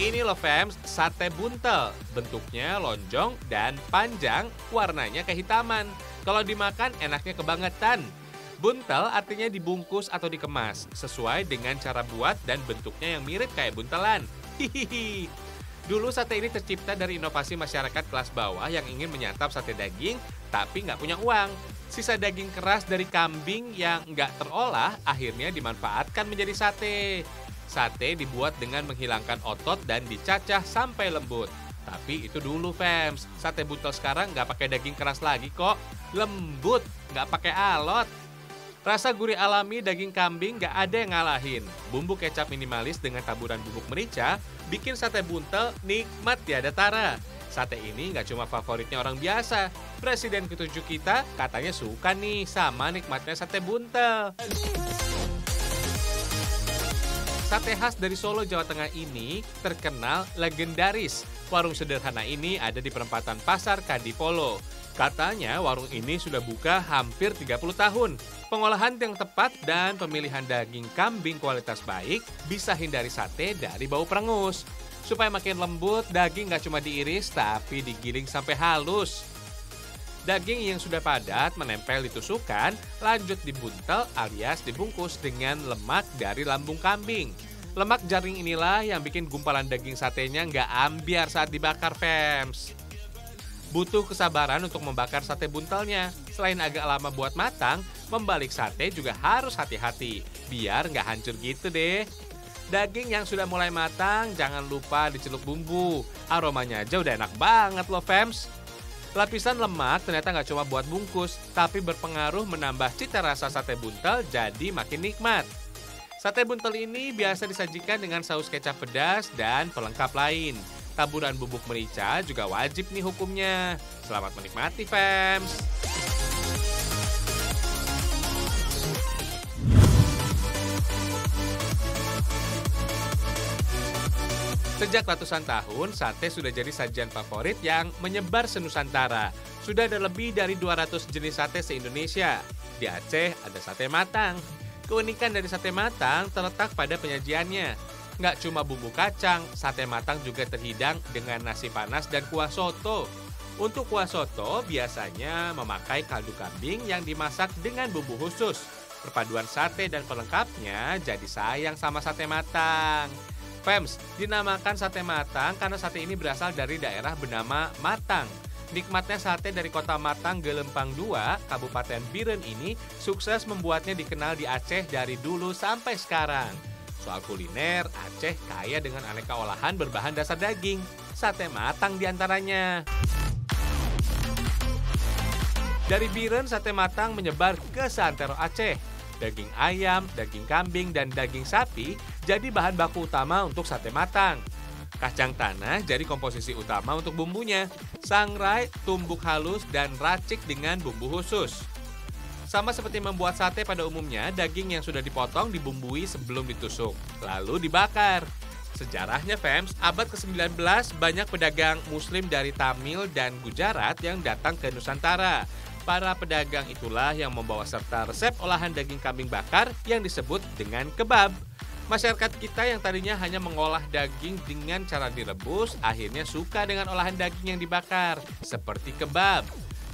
Ini loh fams, sate buntel. Bentuknya lonjong dan panjang, warnanya kehitaman. Kalau dimakan enaknya kebangetan. Buntel artinya dibungkus atau dikemas, sesuai dengan cara buat dan bentuknya yang mirip kayak buntelan. Hihihi. Dulu sate ini tercipta dari inovasi masyarakat kelas bawah yang ingin menyantap sate daging, tapi nggak punya uang. Sisa daging keras dari kambing yang nggak terolah akhirnya dimanfaatkan menjadi sate. Sate dibuat dengan menghilangkan otot dan dicacah sampai lembut. Tapi itu dulu fams, sate buntel sekarang nggak pakai daging keras lagi kok. Lembut, nggak pakai alot. Rasa gurih alami daging kambing nggak ada yang ngalahin. Bumbu kecap minimalis dengan taburan bubuk merica bikin sate buntel nikmat tiada tara. Sate ini nggak cuma favoritnya orang biasa. Presiden ke-7 kita katanya suka nih sama nikmatnya sate buntel. Sate khas dari Solo, Jawa Tengah ini terkenal legendaris. Warung sederhana ini ada di perempatan Pasar Kadipolo. Katanya warung ini sudah buka hampir 30 tahun. Pengolahan yang tepat dan pemilihan daging kambing kualitas baik bisa hindari sate dari bau perengus. Supaya makin lembut, daging nggak cuma diiris tapi digiling sampai halus. Daging yang sudah padat menempel di tusukan, lanjut dibuntel alias dibungkus dengan lemak dari lambung kambing. Lemak jaring inilah yang bikin gumpalan daging satenya nggak ambiar saat dibakar, fams. Butuh kesabaran untuk membakar sate buntelnya. Selain agak lama buat matang, membalik sate juga harus hati-hati, biar nggak hancur gitu deh. Daging yang sudah mulai matang, jangan lupa dicelup bumbu. Aromanya aja udah enak banget loh, fams. Lapisan lemak ternyata nggak cuma buat bungkus, tapi berpengaruh menambah cita rasa sate buntel jadi makin nikmat. Sate buntel ini biasa disajikan dengan saus kecap pedas dan pelengkap lain. Taburan bubuk merica juga wajib nih hukumnya. Selamat menikmati, fams! Sejak ratusan tahun, sate sudah jadi sajian favorit yang menyebar senusantara. Sudah ada lebih dari 200 jenis sate se-Indonesia. Di Aceh ada sate matang. Keunikan dari sate matang terletak pada penyajiannya. Nggak cuma bumbu kacang, sate matang juga terhidang dengan nasi panas dan kuah soto. Untuk kuah soto biasanya memakai kaldu kambing yang dimasak dengan bumbu khusus. Perpaduan sate dan pelengkapnya jadi sayang sama sate matang. Fams, dinamakan sate matang karena sate ini berasal dari daerah bernama Matang. Nikmatnya sate dari kota Matang, Gelempang 2, Kabupaten Biren ini sukses membuatnya dikenal di Aceh dari dulu sampai sekarang. Soal kuliner, Aceh kaya dengan aneka olahan berbahan dasar daging. Sate matang diantaranya. Dari Biren, sate matang menyebar ke seantero Aceh. Daging ayam, daging kambing, dan daging sapi jadi bahan baku utama untuk sate matang. Kacang tanah jadi komposisi utama untuk bumbunya. Sangrai, tumbuk halus, dan racik dengan bumbu khusus. Sama seperti membuat sate pada umumnya, daging yang sudah dipotong dibumbui sebelum ditusuk, lalu dibakar. Sejarahnya, fams, abad ke-19 banyak pedagang muslim dari Tamil dan Gujarat yang datang ke Nusantara. Para pedagang itulah yang membawa serta resep olahan daging kambing bakar yang disebut dengan kebab. Masyarakat kita yang tadinya hanya mengolah daging dengan cara direbus, akhirnya suka dengan olahan daging yang dibakar, seperti kebab.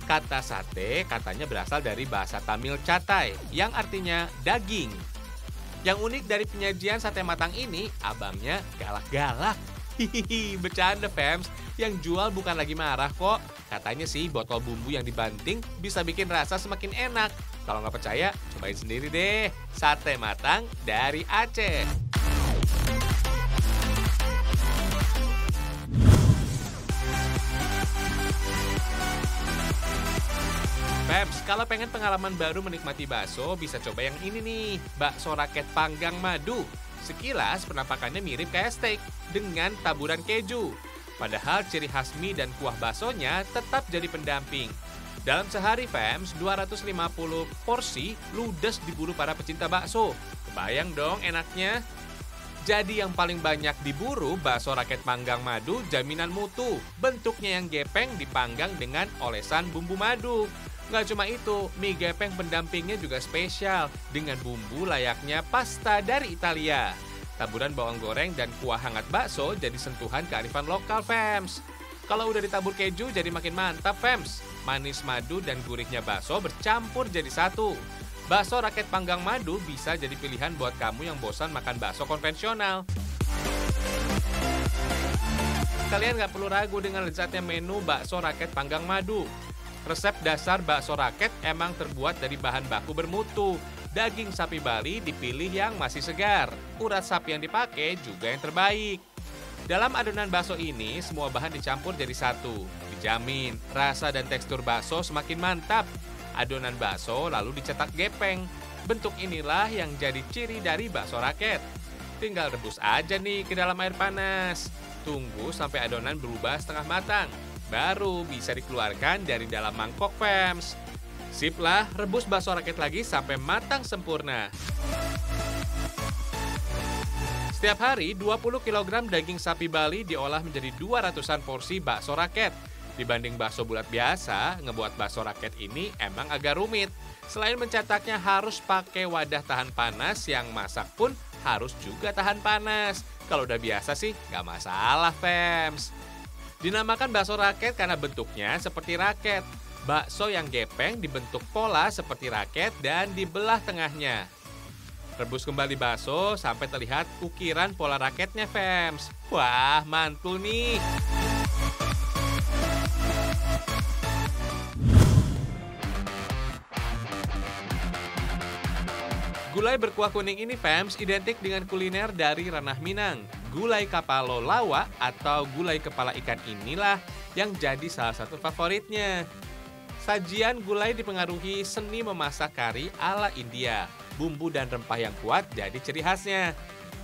Kata sate katanya berasal dari bahasa Tamil catai, yang artinya daging. Yang unik dari penyajian sate matang ini, abangnya galak-galak. Hihihi, bercanda, fams. Yang jual bukan lagi marah kok. Katanya sih botol bumbu yang dibanting bisa bikin rasa semakin enak. Kalau nggak percaya, cobain sendiri deh. Sate matang dari Aceh. Peps, kalau pengen pengalaman baru menikmati bakso, bisa coba yang ini nih, bakso raket panggang madu. Sekilas penampakannya mirip kayak steak dengan taburan keju. Padahal ciri khas mie dan kuah baksonya tetap jadi pendamping. Dalam sehari, fams, 250 porsi ludes diburu para pecinta bakso. Kebayang dong enaknya? Jadi yang paling banyak diburu bakso raket panggang madu jaminan mutu. Bentuknya yang gepeng dipanggang dengan olesan bumbu madu. Nggak cuma itu, mie gepeng pendampingnya juga spesial dengan bumbu layaknya pasta dari Italia. Taburan bawang goreng dan kuah hangat bakso jadi sentuhan kearifan lokal, fams. Kalau udah ditabur keju jadi makin mantap, fams. Manis madu dan gurihnya bakso bercampur jadi satu. Bakso raket panggang madu bisa jadi pilihan buat kamu yang bosan makan bakso konvensional. Kalian nggak perlu ragu dengan lezatnya menu bakso raket panggang madu. Resep dasar bakso raket emang terbuat dari bahan baku bermutu. Daging sapi Bali dipilih yang masih segar. Urat sapi yang dipakai juga yang terbaik. Dalam adonan bakso ini, semua bahan dicampur jadi satu. Dijamin, rasa dan tekstur bakso semakin mantap. Adonan bakso lalu dicetak gepeng. Bentuk inilah yang jadi ciri dari bakso raket. Tinggal rebus aja nih ke dalam air panas. Tunggu sampai adonan berubah setengah matang. Baru bisa dikeluarkan dari dalam mangkok, fams. Sip lah, rebus bakso raket lagi sampai matang sempurna. Setiap hari, 20 kg daging sapi Bali diolah menjadi 200-an porsi bakso raket. Dibanding bakso bulat biasa, ngebuat bakso raket ini emang agak rumit. Selain mencetaknya harus pakai wadah tahan panas, yang masak pun harus juga tahan panas. Kalau udah biasa sih, nggak masalah, fams. Dinamakan bakso raket karena bentuknya seperti raket. Bakso yang gepeng dibentuk pola seperti raket dan dibelah tengahnya. Rebus kembali bakso sampai terlihat ukiran pola raketnya, fams. Wah, mantul nih. Gulai berkuah kuning ini, fams, identik dengan kuliner dari ranah Minang. Gulai kapalo lawa atau gulai kepala ikan inilah yang jadi salah satu favoritnya. Sajian gulai dipengaruhi seni memasak kari ala India. Bumbu dan rempah yang kuat jadi ciri khasnya.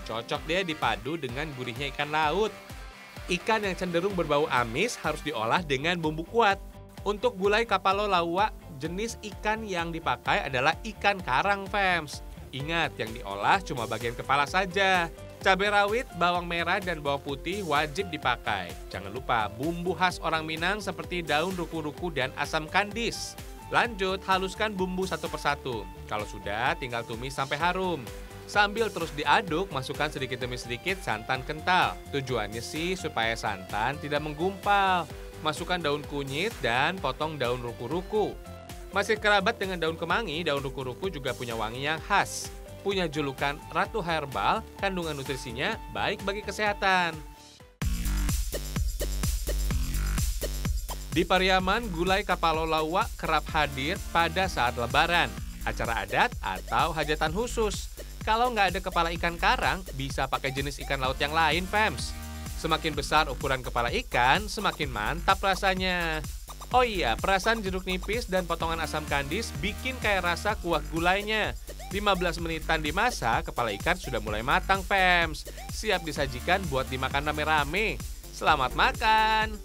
Cocok deh dipadu dengan gurihnya ikan laut. Ikan yang cenderung berbau amis harus diolah dengan bumbu kuat. Untuk gulai kapalo lawa, jenis ikan yang dipakai adalah ikan karang, fams. Ingat, yang diolah cuma bagian kepala saja. Cabai rawit, bawang merah, dan bawang putih wajib dipakai. Jangan lupa bumbu khas orang Minang seperti daun ruku-ruku dan asam kandis. Lanjut, haluskan bumbu satu persatu. Kalau sudah, tinggal tumis sampai harum. Sambil terus diaduk, masukkan sedikit demi sedikit santan kental. Tujuannya sih supaya santan tidak menggumpal. Masukkan daun kunyit dan potong daun ruku-ruku. Masih kerabat dengan daun kemangi, daun ruku-ruku juga punya wangi yang khas. Punya julukan Ratu Herbal, kandungan nutrisinya baik bagi kesehatan. Di Pariaman, gulai kapalo lawa kerap hadir pada saat lebaran, acara adat, atau hajatan khusus. Kalau nggak ada kepala ikan karang, bisa pakai jenis ikan laut yang lain, fams. Semakin besar ukuran kepala ikan, semakin mantap rasanya. Oh iya, perasan jeruk nipis dan potongan asam kandis bikin kayak rasa kuah gulainya. 15 menitan dimasak, kepala ikan sudah mulai matang, fams. Siap disajikan buat dimakan rame-rame. Selamat makan!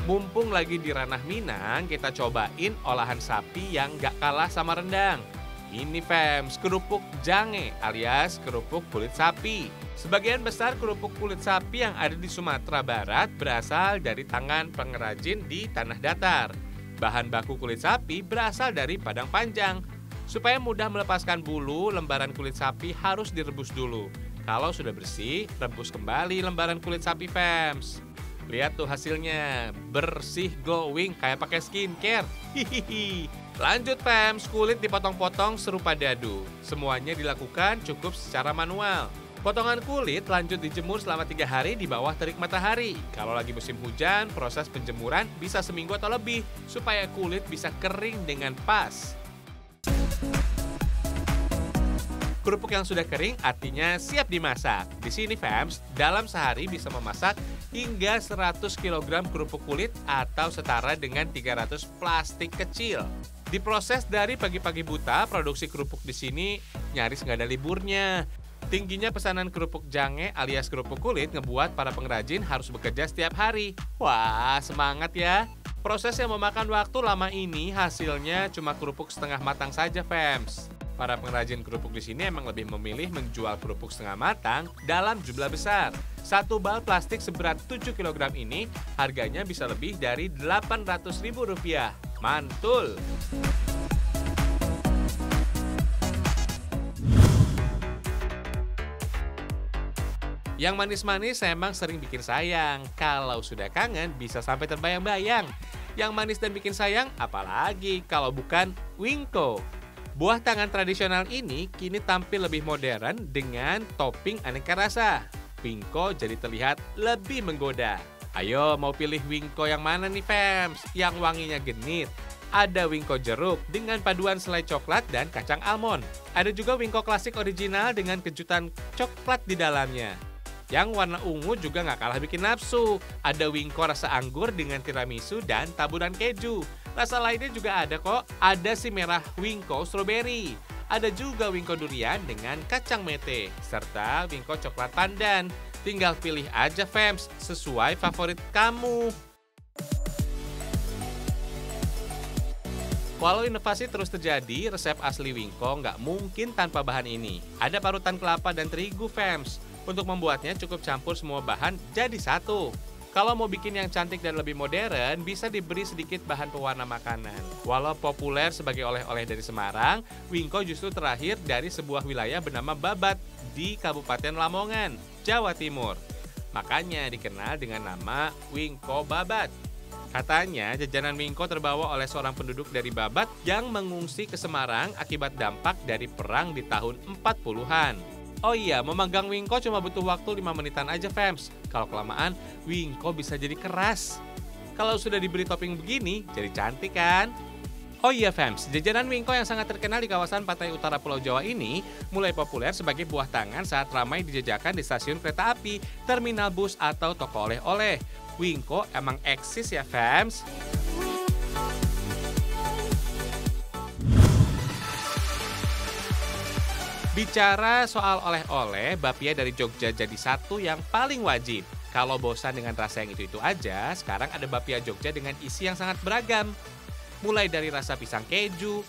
Mumpung lagi di ranah Minang, kita cobain olahan sapi yang gak kalah sama rendang. Ini, fams, kerupuk jange alias kerupuk kulit sapi. Sebagian besar kerupuk kulit sapi yang ada di Sumatera Barat berasal dari tangan pengrajin di tanah datar. Bahan baku kulit sapi berasal dari Padang Panjang. Supaya mudah melepaskan bulu, lembaran kulit sapi harus direbus dulu. Kalau sudah bersih, rebus kembali lembaran kulit sapi, fams. Lihat tuh hasilnya, bersih glowing kayak pakai skincare. Hihihi. Lanjut, fams, kulit dipotong-potong serupa dadu. Semuanya dilakukan cukup secara manual. Potongan kulit lanjut dijemur selama 3 hari di bawah terik matahari. Kalau lagi musim hujan, proses penjemuran bisa seminggu atau lebih supaya kulit bisa kering dengan pas. Kerupuk yang sudah kering artinya siap dimasak. Di sini, fams, dalam sehari bisa memasak hingga 100 kg kerupuk kulit atau setara dengan 300 plastik kecil. Diproses dari pagi-pagi buta, produksi kerupuk di sini nyaris nggak ada liburnya. Tingginya pesanan kerupuk jange alias kerupuk kulit ngebuat para pengrajin harus bekerja setiap hari. Wah, semangat ya! Proses yang memakan waktu lama ini hasilnya cuma kerupuk setengah matang saja, fams. Para pengrajin kerupuk di sini emang lebih memilih menjual kerupuk setengah matang dalam jumlah besar. Satu bal plastik seberat 7 kg ini harganya bisa lebih dari Rp800.000. Mantul! Yang manis-manis emang sering bikin sayang. Kalau sudah kangen bisa sampai terbayang-bayang. Yang manis dan bikin sayang apalagi kalau bukan Wingko. Buah tangan tradisional ini kini tampil lebih modern dengan topping aneka rasa. Wingko jadi terlihat lebih menggoda. Ayo mau pilih Wingko yang mana nih fams? Yang wanginya genit. Ada Wingko jeruk dengan paduan selai coklat dan kacang almond. Ada juga Wingko klasik original dengan kejutan coklat di dalamnya. Yang warna ungu juga nggak kalah bikin nafsu. Ada Wingko rasa anggur dengan tiramisu dan taburan keju. Rasa lainnya juga ada kok. Ada si merah Wingko strawberry. Ada juga Wingko durian dengan kacang mete. Serta Wingko coklat pandan. Tinggal pilih aja fams, sesuai favorit kamu. Walau inovasi terus terjadi, resep asli Wingko nggak mungkin tanpa bahan ini. Ada parutan kelapa dan terigu fams. Untuk membuatnya cukup campur semua bahan jadi satu. Kalau mau bikin yang cantik dan lebih modern, bisa diberi sedikit bahan pewarna makanan. Walau populer sebagai oleh-oleh dari Semarang, Wingko justru terlahir dari sebuah wilayah bernama Babat di Kabupaten Lamongan, Jawa Timur. Makanya dikenal dengan nama Wingko Babat. Katanya jajanan Wingko terbawa oleh seorang penduduk dari Babat yang mengungsi ke Semarang akibat dampak dari perang di tahun 40-an. Oh iya, memanggang Wingko cuma butuh waktu 5 menitan aja fams. Kalau kelamaan, Wingko bisa jadi keras. Kalau sudah diberi topping begini, jadi cantik kan? Oh iya fams, jajanan Wingko yang sangat terkenal di kawasan pantai utara Pulau Jawa ini mulai populer sebagai buah tangan saat ramai dijajakan di stasiun kereta api, terminal bus, atau toko oleh-oleh. Wingko emang eksis ya fams. Bicara soal oleh-oleh, bapia dari Jogja jadi satu yang paling wajib. Kalau bosan dengan rasa yang itu-itu aja, sekarang ada bapia Jogja dengan isi yang sangat beragam. Mulai dari rasa pisang keju,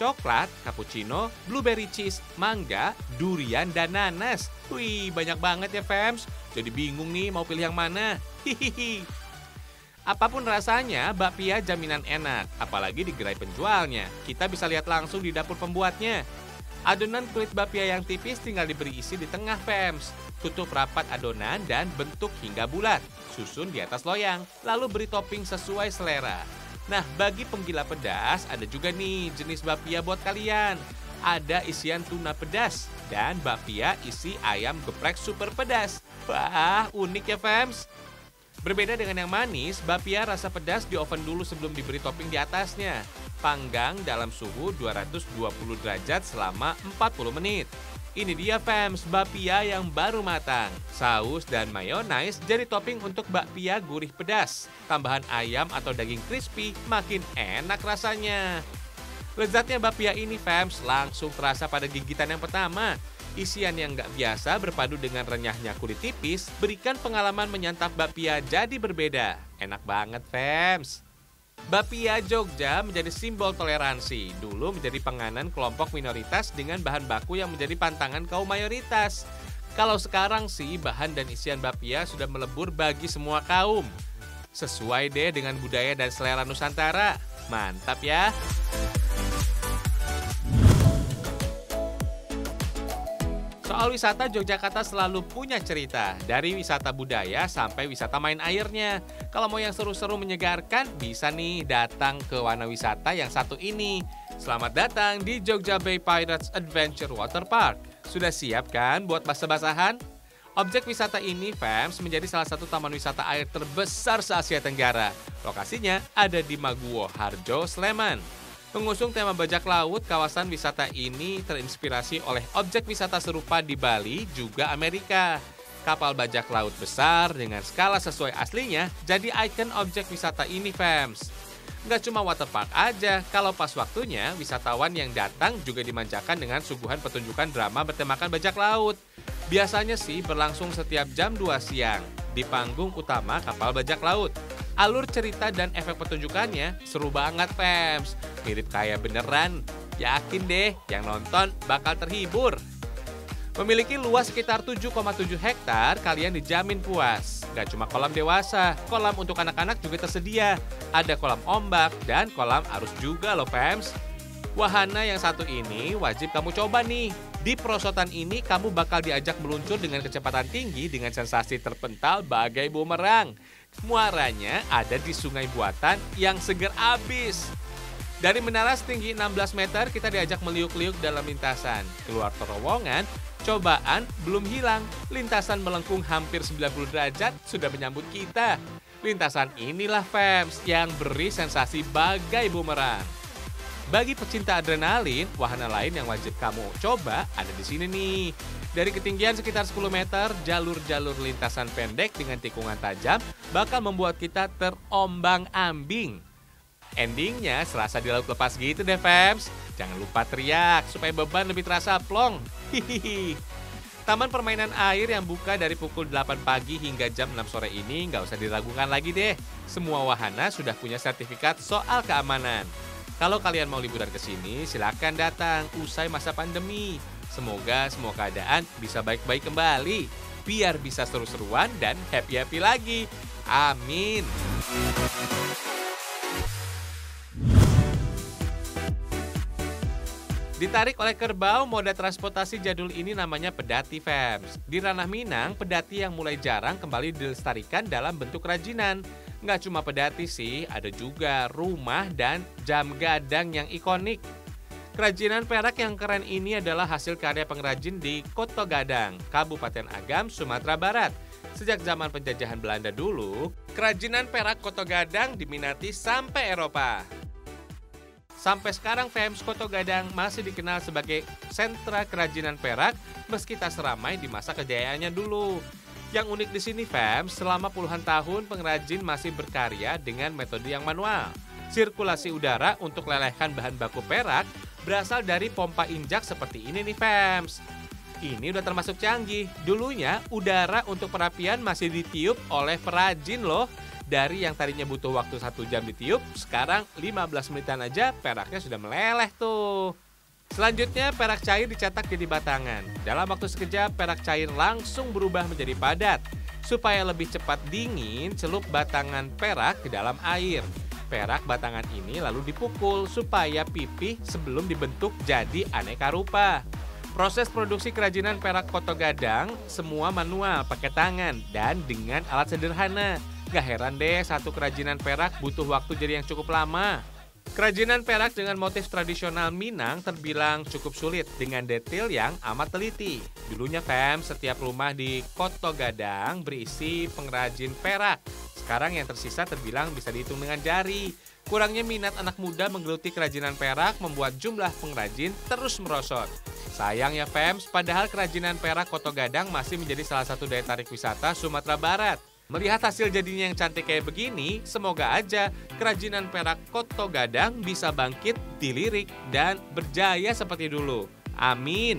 coklat, cappuccino, blueberry cheese, mangga, durian, dan nanas. Wih, banyak banget ya fams. Jadi bingung nih mau pilih yang mana. Hihihi. Apapun rasanya, bakpia jaminan enak. Apalagi di gerai penjualnya. Kita bisa lihat langsung di dapur pembuatnya. Adonan kulit bakpia yang tipis tinggal diberi isi di tengah fams. Tutup rapat adonan dan bentuk hingga bulat. Susun di atas loyang, lalu beri topping sesuai selera. Nah, bagi penggila pedas, ada juga nih jenis bakpia buat kalian. Ada isian tuna pedas dan bakpia isi ayam geprek super pedas. Wah, unik ya fams. Berbeda dengan yang manis, bakpia rasa pedas di oven dulu sebelum diberi topping di atasnya. Panggang dalam suhu 220 derajat selama 40 menit. Ini dia fams, bakpia yang baru matang. Saus dan mayonaise jadi topping untuk bakpia gurih pedas. Tambahan ayam atau daging crispy makin enak rasanya. Lezatnya bakpia ini fams langsung terasa pada gigitan yang pertama. Isian yang nggak biasa berpadu dengan renyahnya kulit tipis berikan pengalaman menyantap bakpia jadi berbeda. Enak banget fams. Bakpia Jogja menjadi simbol toleransi. Dulu menjadi panganan kelompok minoritas dengan bahan baku yang menjadi pantangan kaum mayoritas. Kalau sekarang sih bahan dan isian bakpia sudah melebur bagi semua kaum. Sesuai deh dengan budaya dan selera Nusantara. Mantap ya. Soal wisata, Yogyakarta selalu punya cerita. Dari wisata budaya sampai wisata main airnya. Kalau mau yang seru-seru menyegarkan, bisa nih datang ke wahana wisata yang satu ini. Selamat datang di Jogja Bay Pirates Adventure Water Park. Sudah siap kan buat basah-basahan? Objek wisata ini, fams, menjadi salah satu taman wisata air terbesar se-Asia Tenggara. Lokasinya ada di Maguwo Harjo, Sleman. Mengusung tema bajak laut, kawasan wisata ini terinspirasi oleh objek wisata serupa di Bali, juga Amerika. Kapal bajak laut besar dengan skala sesuai aslinya jadi ikon objek wisata ini, fams. Nggak cuma waterpark aja, kalau pas waktunya, wisatawan yang datang juga dimanjakan dengan suguhan pertunjukan drama bertemakan bajak laut. Biasanya sih berlangsung setiap jam 2 siang di panggung utama kapal bajak laut. Alur cerita dan efek pertunjukannya seru banget, fams. Mirip kayak beneran. Yakin deh, yang nonton bakal terhibur. Memiliki luas sekitar 7,7 hektar, kalian dijamin puas. Gak cuma kolam dewasa, kolam untuk anak-anak juga tersedia. Ada kolam ombak dan kolam arus juga loh fams. Wahana yang satu ini wajib kamu coba nih. Di perosotan ini kamu bakal diajak meluncur dengan kecepatan tinggi dengan sensasi terpental bagai bumerang. Muaranya ada di sungai buatan yang seger abis. Dari menara setinggi 16 meter kita diajak meliuk-liuk dalam lintasan. Keluar terowongan, cobaan belum hilang. Lintasan melengkung hampir 90 derajat sudah menyambut kita. Lintasan inilah fams yang beri sensasi bagai bumerang. Bagi pecinta adrenalin, wahana lain yang wajib kamu coba ada di sini nih. Dari ketinggian sekitar 10 meter, jalur-jalur lintasan pendek dengan tikungan tajam bakal membuat kita terombang-ambing. Endingnya serasa di laut lepas gitu deh fams. Jangan lupa teriak supaya beban lebih terasa plong. Hihihi. Taman permainan air yang buka dari pukul 8 pagi hingga jam 6 sore ini nggak usah diragukan lagi deh. Semua wahana sudah punya sertifikat soal keamanan. Kalau kalian mau liburan ke sini, silakan datang usai masa pandemi. Semoga semua keadaan bisa baik-baik kembali. Biar bisa seru-seruan dan happy-happy lagi. Amin. Ditarik oleh kerbau, moda transportasi jadul ini namanya pedati fams. Di ranah Minang, pedati yang mulai jarang kembali dilestarikan dalam bentuk kerajinan. Nggak cuma pedati sih, ada juga rumah dan jam gadang yang ikonik. Kerajinan perak yang keren ini adalah hasil karya pengrajin di Koto Gadang, Kabupaten Agam, Sumatera Barat. Sejak zaman penjajahan Belanda dulu, kerajinan perak Koto Gadang diminati sampai Eropa. Sampai sekarang fams, Koto Gadang masih dikenal sebagai sentra kerajinan perak meski tak seramai di masa kejayaannya dulu. Yang unik di sini fams, selama puluhan tahun pengrajin masih berkarya dengan metode yang manual. Sirkulasi udara untuk lelehkan bahan baku perak berasal dari pompa injak seperti ini nih fams. Ini udah termasuk canggih. Dulunya udara untuk perapian masih ditiup oleh perajin loh. Dari yang tadinya butuh waktu 1 jam ditiup, sekarang 15 menitan aja peraknya sudah meleleh tuh. Selanjutnya perak cair dicetak jadi batangan. Dalam waktu sekejap perak cair langsung berubah menjadi padat. Supaya lebih cepat dingin, celup batangan perak ke dalam air. Perak batangan ini lalu dipukul supaya pipih sebelum dibentuk jadi aneka rupa. Proses produksi kerajinan perak Koto Gadang semua manual, pakai tangan, dan dengan alat sederhana. Gak heran deh satu kerajinan perak butuh waktu jadi yang cukup lama. Kerajinan perak dengan motif tradisional Minang terbilang cukup sulit dengan detail yang amat teliti. Dulunya fams, setiap rumah di Koto Gadang berisi pengrajin perak. Sekarang yang tersisa terbilang bisa dihitung dengan jari. Kurangnya minat anak muda menggeluti kerajinan perak membuat jumlah pengrajin terus merosot. Sayang ya fams, padahal kerajinan perak Koto Gadang masih menjadi salah satu daya tarik wisata Sumatera Barat. Melihat hasil jadinya yang cantik kayak begini, semoga aja kerajinan perak Koto Gadang bisa bangkit, dilirik, dan berjaya seperti dulu. Amin.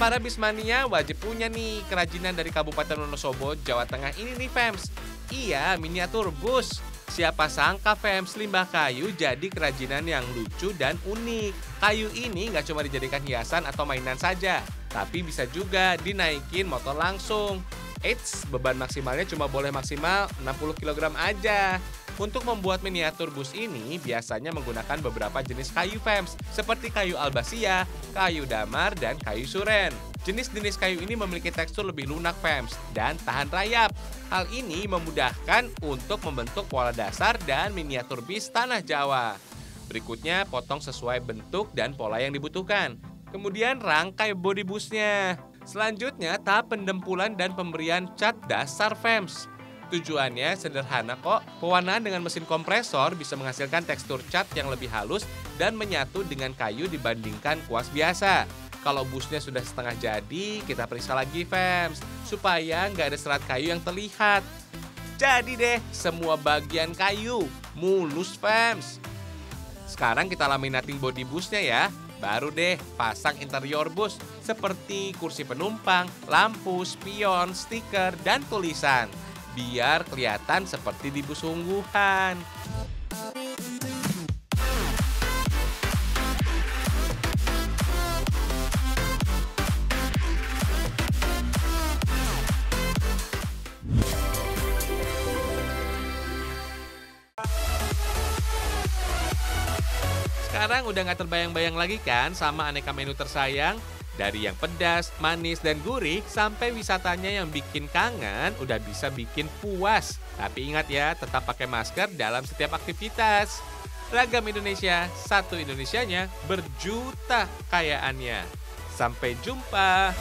Para Bismania wajib punya nih kerajinan dari Kabupaten Wonosobo, Jawa Tengah ini nih fams. Iya, miniatur bus. Siapa sangka fams, limbah kayu jadi kerajinan yang lucu dan unik. Kayu ini nggak cuma dijadikan hiasan atau mainan saja, tapi bisa juga dinaikin motor langsung. Eits, beban maksimalnya cuma boleh maksimal 60 kg aja. Untuk membuat miniatur bus ini biasanya menggunakan beberapa jenis kayu fams, seperti kayu albasia, kayu damar, dan kayu suren. Jenis-jenis kayu ini memiliki tekstur lebih lunak fams dan tahan rayap. Hal ini memudahkan untuk membentuk pola dasar dan miniatur bis tanah Jawa. Berikutnya potong sesuai bentuk dan pola yang dibutuhkan. Kemudian rangkai bodi busnya. Selanjutnya tahap pendempulan dan pemberian cat dasar fams. Tujuannya sederhana kok, pewarnaan dengan mesin kompresor bisa menghasilkan tekstur cat yang lebih halus dan menyatu dengan kayu dibandingkan kuas biasa. Kalau busnya sudah setengah jadi, kita periksa lagi fams, supaya nggak ada serat kayu yang terlihat. Jadi deh, semua bagian kayu, mulus fams. Sekarang kita laminating body busnya ya. Baru deh pasang interior bus, seperti kursi penumpang, lampu, spion, stiker, dan tulisan. Biar kelihatan seperti di bus sungguhan. Sekarang udah nggak terbayang-bayang lagi kan sama aneka menu tersayang? Dari yang pedas, manis, dan gurih, sampai wisatanya yang bikin kangen udah bisa bikin puas. Tapi ingat ya, tetap pakai masker dalam setiap aktivitas. Ragam Indonesia, satu Indonesianya, berjuta kayaannya. Sampai jumpa.